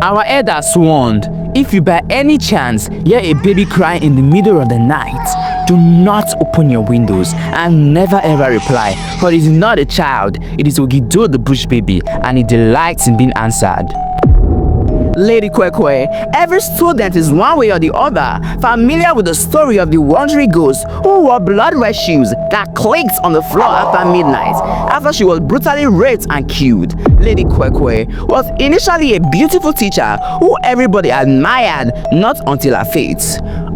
Our elders warned, if you by any chance hear a baby cry in the middle of the night, do not open your windows and never ever reply, for it is not a child, it is Ogido the bush baby, and it delights in being answered. Lady Kwekwe, every student is one way or the other familiar with the story of the wandering ghost who wore blood red shoes that clicked on the floor after midnight after she was brutally raped and killed. Lady Kwekwe was initially a beautiful teacher who everybody admired, not until her fate.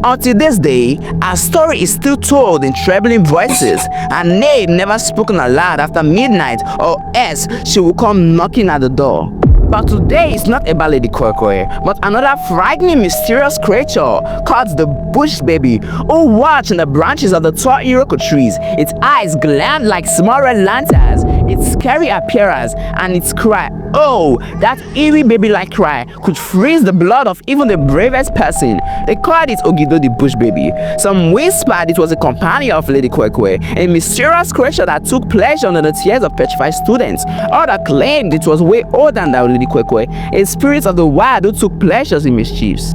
Until this day, her story is still told in trembling voices, her name never spoken aloud after midnight, or else she will come knocking at the door. But today is not about Lady Kwekwe, but another frightening, mysterious creature called the bush baby, who watched in the branches of the tall iroko trees. Its eyes glare like small red lanterns, its scary appearance, and its cry. Oh, that eerie baby-like cry could freeze the blood of even the bravest person. They called it Ogido the bush baby. Some whispered it was a companion of Lady Kwekwe, a mysterious creature that took pleasure in the tears of petrified students. Others claimed it was way older than Lady Kwekwe, a spirit of the wild who took pleasures in mischiefs.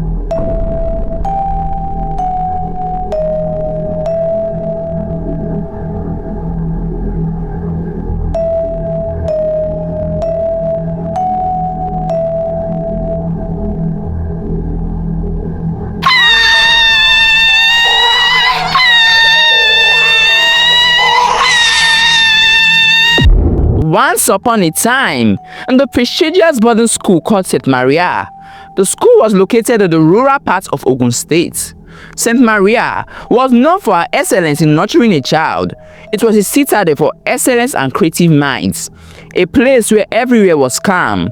Once upon a time, in the prestigious boarding school called St. Maria, the school was located in the rural part of Ogun State. St. Maria was known for her excellence in nurturing a child. It was a citadel for excellence and creative minds, a place where everywhere was calm.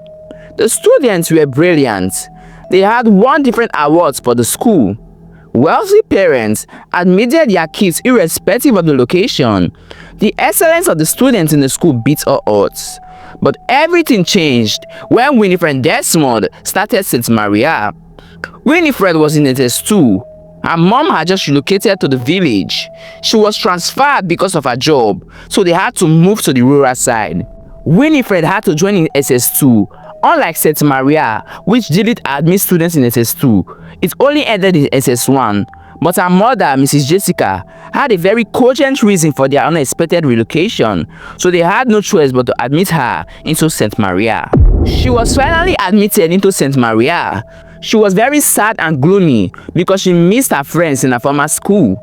The students were brilliant. They had won different awards for the school. Wealthy parents admitted their kids irrespective of the location. The excellence of the students in the school beat all odds. But everything changed when Winifred Desmond started St. Maria. Winifred was in SS2. Her mom had just relocated to the village. She was transferred because of her job, so they had to move to the rural side. Winifred had to join in SS2. Unlike St. Maria, which didn't admit students in SS2, it only ended in SS1. But her mother, Mrs. Jessica, had a very cogent reason for their unexpected relocation, so they had no choice but to admit her into St. Maria. She was finally admitted into St. Maria. She was very sad and gloomy because she missed her friends in her former school.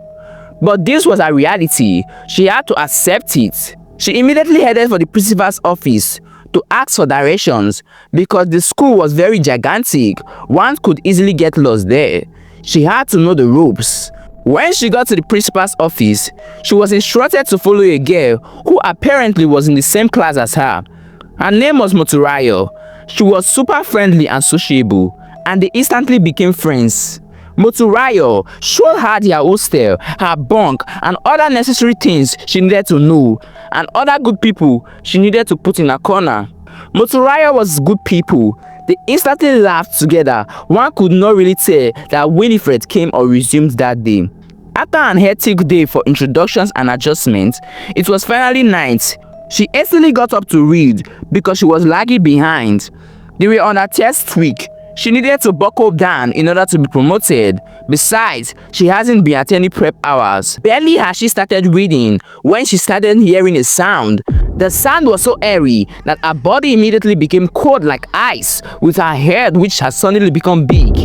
But this was her reality. She had to accept it. She immediately headed for the principal's office to ask for directions because the school was very gigantic. One could easily get lost there. She had to know the ropes. When she got to the principal's office, she was instructed to follow a girl who apparently was in the same class as her. Her name was Moturayo. She was super friendly and sociable, and they instantly became friends. Moturayo showed her their hostel, her bunk, and other necessary things she needed to know, and other good people she needed to put in her corner. Moturayo was good people. They instantly laughed together. One could not really tell that Winifred came or resumed that day. After an hectic day for introductions and adjustments, it was finally night. She hastily got up to read because she was lagging behind. They were on her test week. She needed to buckle down in order to be promoted. Besides, she hasn't been at any prep hours. Barely had she started reading when she started hearing a sound. The sound was so airy that her body immediately became cold like ice, with her head which had suddenly become big.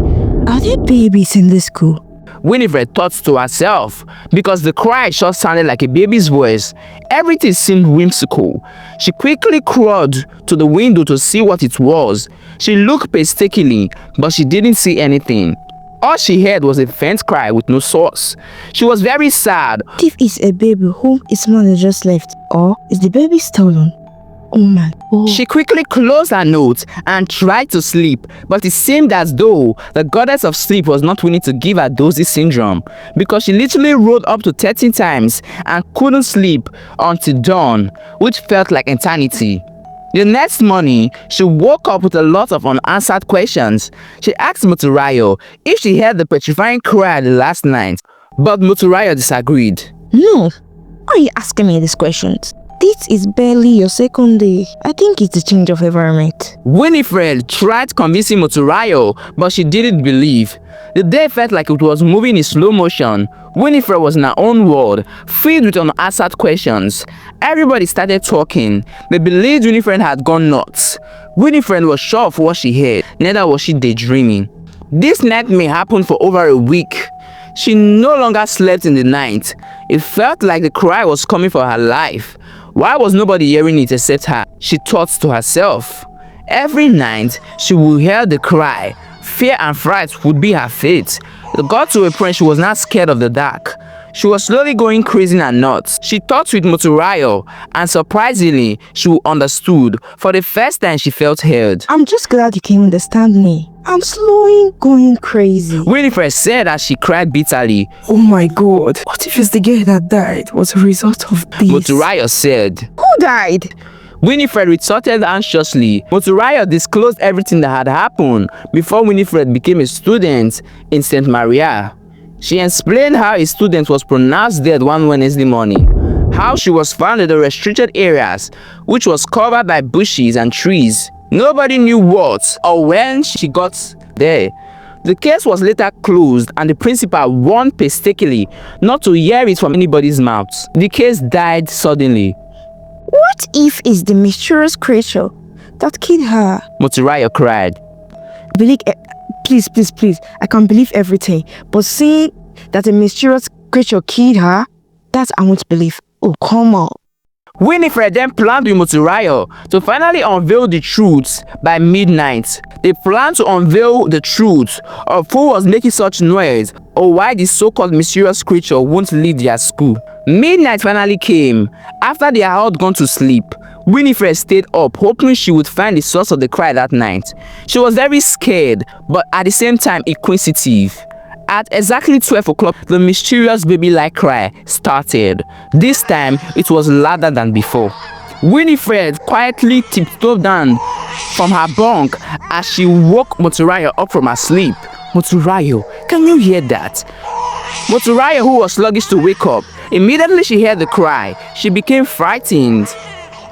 Are there babies in this school? Winifred thought to herself, because the cry just sounded like a baby's voice. Everything seemed whimsical. She quickly crawled to the window to see what it was. She looked painstakingly, but she didn't see anything. All she heard was a faint cry with no source. She was very sad. If it's a baby whom its mother just left, or is the baby stolen? Oh man. Oh. She quickly closed her notes and tried to sleep, but it seemed as though the goddess of sleep was not willing to give her dozy syndrome, because she literally rolled up to 13 times and couldn't sleep until dawn, which felt like eternity. The next morning, she woke up with a lot of unanswered questions. She asked Moturayo if she heard the petrifying cry the last night, but Moturayo disagreed. No. Why are you asking me these questions? This is barely your second day. I think it's a change of environment. Winifred tried convincing Motorayo, but she didn't believe. The day felt like it was moving in slow motion. Winifred was in her own world, filled with unanswered questions. Everybody started talking. They believed Winifred had gone nuts. Winifred was sure of what she heard, neither was she daydreaming. This nightmare happened for over a week. She no longer slept in the night. It felt like the cry was coming for her life. Why was nobody hearing it except her? She thought to herself. Every night, she would hear the cry. Fear and fright would be her fate. It got to a point she was not scared of the dark. She was slowly going crazy and nuts. She talked with Motorayo, and surprisingly, she understood. For the first time, she felt heard. I'm just glad you can understand me. I'm slowly going crazy. Winifred said as she cried bitterly. Oh my God, what if it's the girl that died was a result of this? Motorayo said. Who died? Winifred retorted anxiously. Motorayo disclosed everything that had happened before Winifred became a student in St. Maria. She explained how a student was pronounced dead one Wednesday morning, how she was found in the restricted areas, which was covered by bushes and trees. Nobody knew what or when she got there. The case was later closed and the principal warned painstakingly not to hear it from anybody's mouth. The case died suddenly. What if it's the mysterious creature that killed her? Motorayo cried. Please, I can believe everything, but seeing that a mysterious creature killed her, that I won't believe. Oh, come on. Winifred then planned with Motorayo to finally unveil the truth by midnight. They planned to unveil the truth of who was making such noise or why the so-called mysterious creature won't leave their school. Midnight finally came. After they had all gone to sleep, Winifred stayed up, hoping she would find the source of the cry that night. She was very scared, but at the same time inquisitive. At exactly 12 o'clock, the mysterious baby-like cry started. This time, it was louder than before. Winifred quietly tiptoed down from her bunk as she woke Motorayo up from her sleep. Motorayo, can you hear that? Motorayo, who was sluggish to wake up, immediately she heard the cry. She became frightened.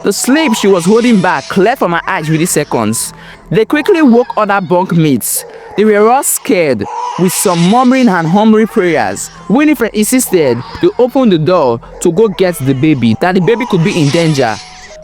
The sleep she was holding back cleared from her eyes within seconds. They quickly woke other bunk mates. They were all scared, with some murmuring and humming prayers. Winifred insisted to open the door to go get the baby, that the baby could be in danger.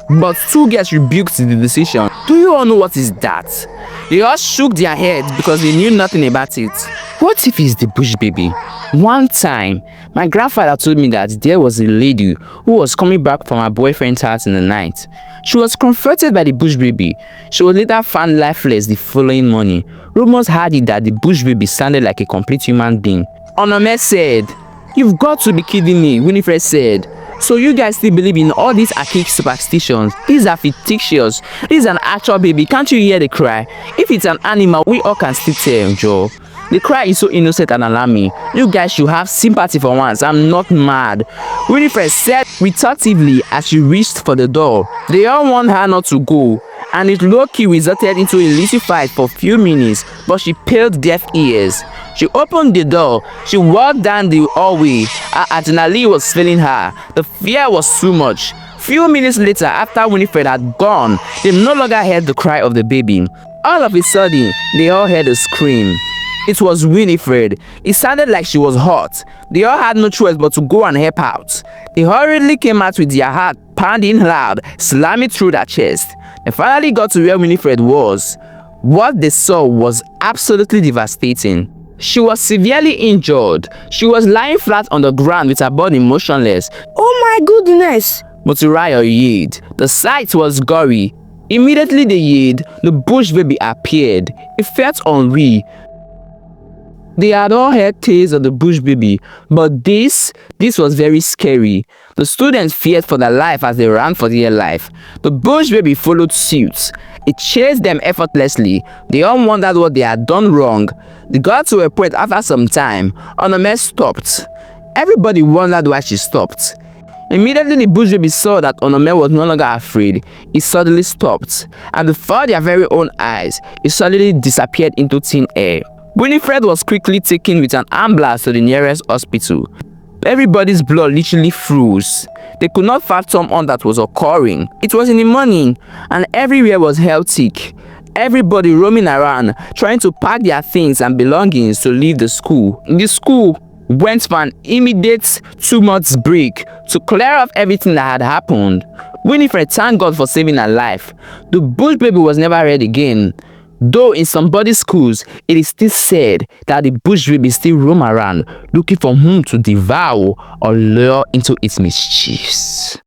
But two girls rebuked the decision. Do you all know what is that? They all shook their heads because they knew nothing about it. What if it's the bush baby? One time, my grandfather told me that there was a lady who was coming back from her boyfriend's house in the night. She was confronted by the bush baby. She was later found lifeless the following morning. Rumors had it that the bush baby sounded like a complete human being. Onome said, "You've got to be kidding me," Winifred said. "So you guys still believe in all these archaic superstitions? These are fictitious. This is an actual baby. Can't you hear the cry? If it's an animal, we all can still tell, Joe. The cry is so innocent and alarming. You guys should have sympathy for once. I'm not mad," Winifred said reflectively as she reached for the door. They all warned her not to go, and it low-key resulted into a little fight for a few minutes, but she paid deaf ears. She opened the door. She walked down the hallway. Her adrenaline was failing her. The fear was too much. Few minutes later, after Winifred had gone, they no longer heard the cry of the baby. All of a sudden, they all heard a scream. It was Winifred. It sounded like she was hurt. They all had no choice but to go and help out. They hurriedly came out with their heart pounding loud, slamming through their chest. They finally got to where Winifred was. What they saw was absolutely devastating. She was severely injured. She was lying flat on the ground with her body motionless. Oh my goodness! Motorayo yelled. The sight was gory. Immediately they yelled, the bush baby appeared. It felt unreal. They had all heard tales of the bush baby, but this was very scary. The students feared for their life as they ran for their life. The bush baby followed suit. It chased them effortlessly. They all wondered what they had done wrong. They got to a point after some time. Onome stopped. Everybody wondered why she stopped. Immediately the bush baby saw that Onome was no longer afraid. It suddenly stopped, and before their very own eyes, it suddenly disappeared into thin air. Winifred was quickly taken with an ambulance to the nearest hospital. Everybody's blood literally froze. They could not fathom all that was occurring. It was in the morning and everywhere was hectic. Everybody roaming around, trying to pack their things and belongings to leave the school. The school went for an immediate 2 months break to clear off everything that had happened. Winifred thanked God for saving her life. The bush baby was never read again. Though in somebody's schools, it is still said that the bush baby still roam around looking for whom to devour or lure into its mischiefs.